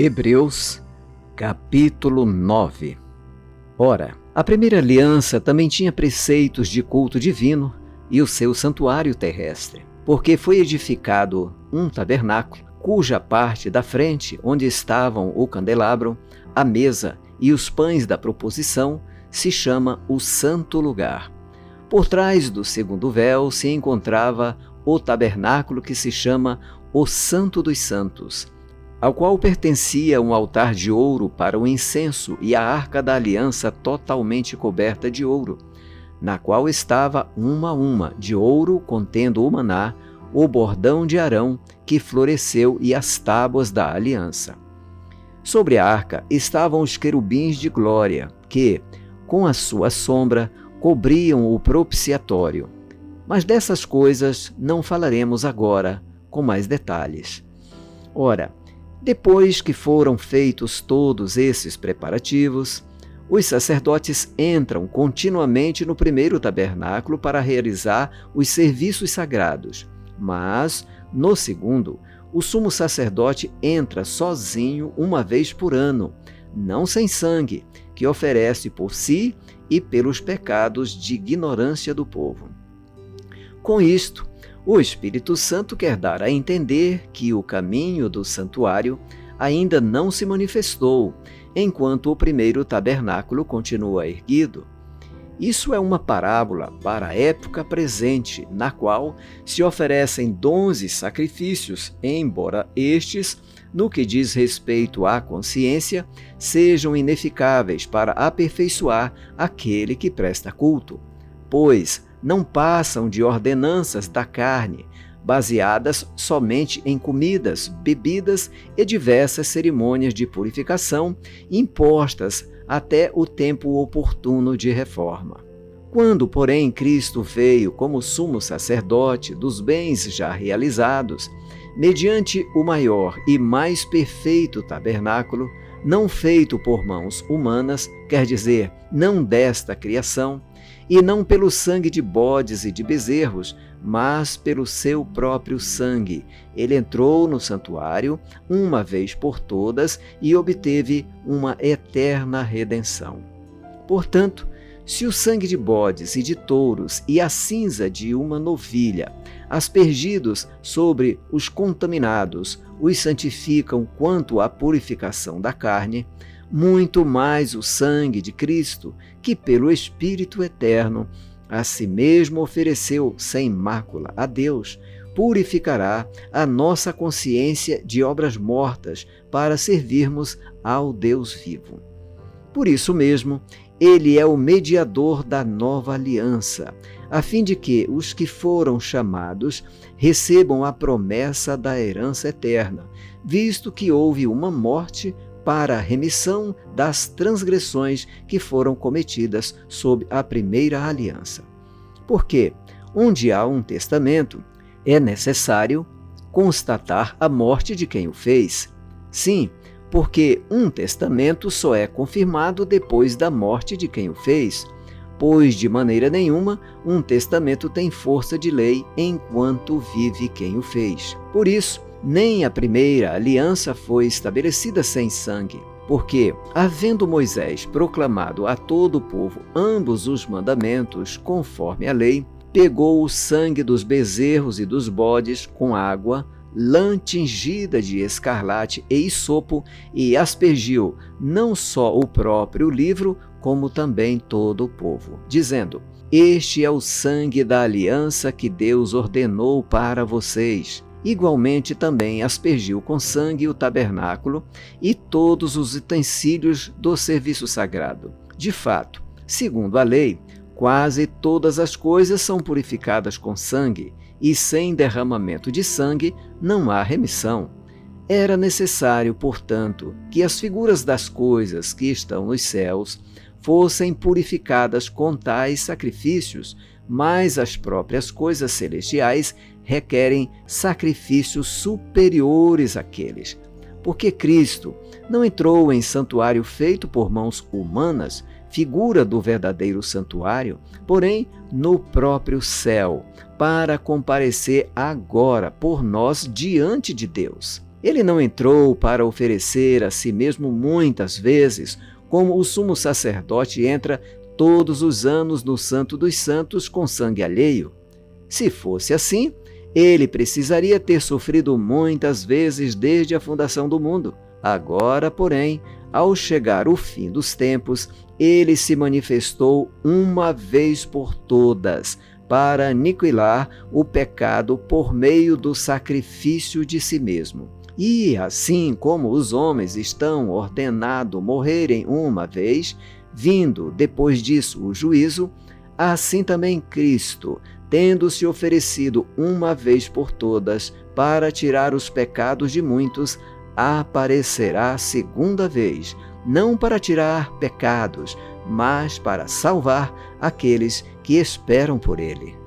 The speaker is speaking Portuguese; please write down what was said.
Hebreus, capítulo 9. Ora, a primeira aliança também tinha preceitos de culto divino e o seu santuário terrestre, porque foi edificado um tabernáculo, cuja parte da frente, onde estavam o candelabro, a mesa e os pães da proposição, se chama o Santo Lugar. Por trás do segundo véu se encontrava o tabernáculo que se chama o Santo dos Santos, ao qual pertencia um altar de ouro para o incenso e a arca da aliança totalmente coberta de ouro, na qual estava uma de ouro contendo o maná, o bordão de Arão que floresceu e as tábuas da aliança. Sobre a arca estavam os querubins de glória, que, com a sua sombra, cobriam o propiciatório. Mas dessas coisas não falaremos agora com mais detalhes. Ora, depois que foram feitos todos esses preparativos, os sacerdotes entram continuamente no primeiro tabernáculo para realizar os serviços sagrados, mas, no segundo, o sumo sacerdote entra sozinho uma vez por ano, não sem sangue, que oferece por si e pelos pecados de ignorância do povo. Com isto, o Espírito Santo quer dar a entender que o caminho do santuário ainda não se manifestou, enquanto o primeiro tabernáculo continua erguido. Isso é uma parábola para a época presente, na qual se oferecem dons e sacrifícios, embora estes, no que diz respeito à consciência, sejam ineficáveis para aperfeiçoar aquele que presta culto, pois não passam de ordenanças da carne, baseadas somente em comidas, bebidas e diversas cerimônias de purificação impostas até o tempo oportuno de reforma. Quando, porém, Cristo veio como sumo sacerdote dos bens já realizados, mediante o maior e mais perfeito tabernáculo, não feito por mãos humanas, quer dizer, não desta criação, e não pelo sangue de bodes e de bezerros, mas pelo seu próprio sangue. Ele entrou no santuário uma vez por todas e obteve uma eterna redenção. Portanto, se o sangue de bodes e de touros e a cinza de uma novilha, aspergidos sobre os contaminados, os santificam quanto à purificação da carne, muito mais o sangue de Cristo, que pelo Espírito Eterno a si mesmo ofereceu sem mácula a Deus, purificará a nossa consciência de obras mortas para servirmos ao Deus vivo. Por isso mesmo, ele é o mediador da nova aliança, a fim de que os que foram chamados recebam a promessa da herança eterna, visto que houve uma morte para a remissão das transgressões que foram cometidas sob a primeira aliança. Porque, onde há um testamento, é necessário constatar a morte de quem o fez. Sim, porque um testamento só é confirmado depois da morte de quem o fez, pois de maneira nenhuma um testamento tem força de lei enquanto vive quem o fez. Por isso, nem a primeira aliança foi estabelecida sem sangue, porque, havendo Moisés proclamado a todo o povo ambos os mandamentos conforme a lei, pegou o sangue dos bezerros e dos bodes com água, lã tingida de escarlate e hisopo, e aspergiu não só o próprio livro, como também todo o povo, dizendo: Este é o sangue da aliança que Deus ordenou para vocês. Igualmente também aspergiu com sangue o tabernáculo e todos os utensílios do serviço sagrado. De fato, segundo a lei, quase todas as coisas são purificadas com sangue, e sem derramamento de sangue não há remissão. Era necessário, portanto, que as figuras das coisas que estão nos céus fossem purificadas com tais sacrifícios, mas as próprias coisas celestiais requerem sacrifícios superiores àqueles. Porque Cristo não entrou em santuário feito por mãos humanas, figura do verdadeiro santuário, porém no próprio céu, para comparecer agora por nós diante de Deus. Ele não entrou para oferecer a si mesmo muitas vezes, como o sumo sacerdote entra todos os anos no Santo dos Santos com sangue alheio. Se fosse assim, ele precisaria ter sofrido muitas vezes desde a fundação do mundo. Agora, porém, ao chegar o fim dos tempos, ele se manifestou uma vez por todas, para aniquilar o pecado por meio do sacrifício de si mesmo. E assim como os homens estão ordenados morrerem uma vez, vindo depois disso o juízo, assim também Cristo, tendo se oferecido uma vez por todas para tirar os pecados de muitos, aparecerá segunda vez, não para tirar pecados, mas para salvar aqueles que esperam por ele.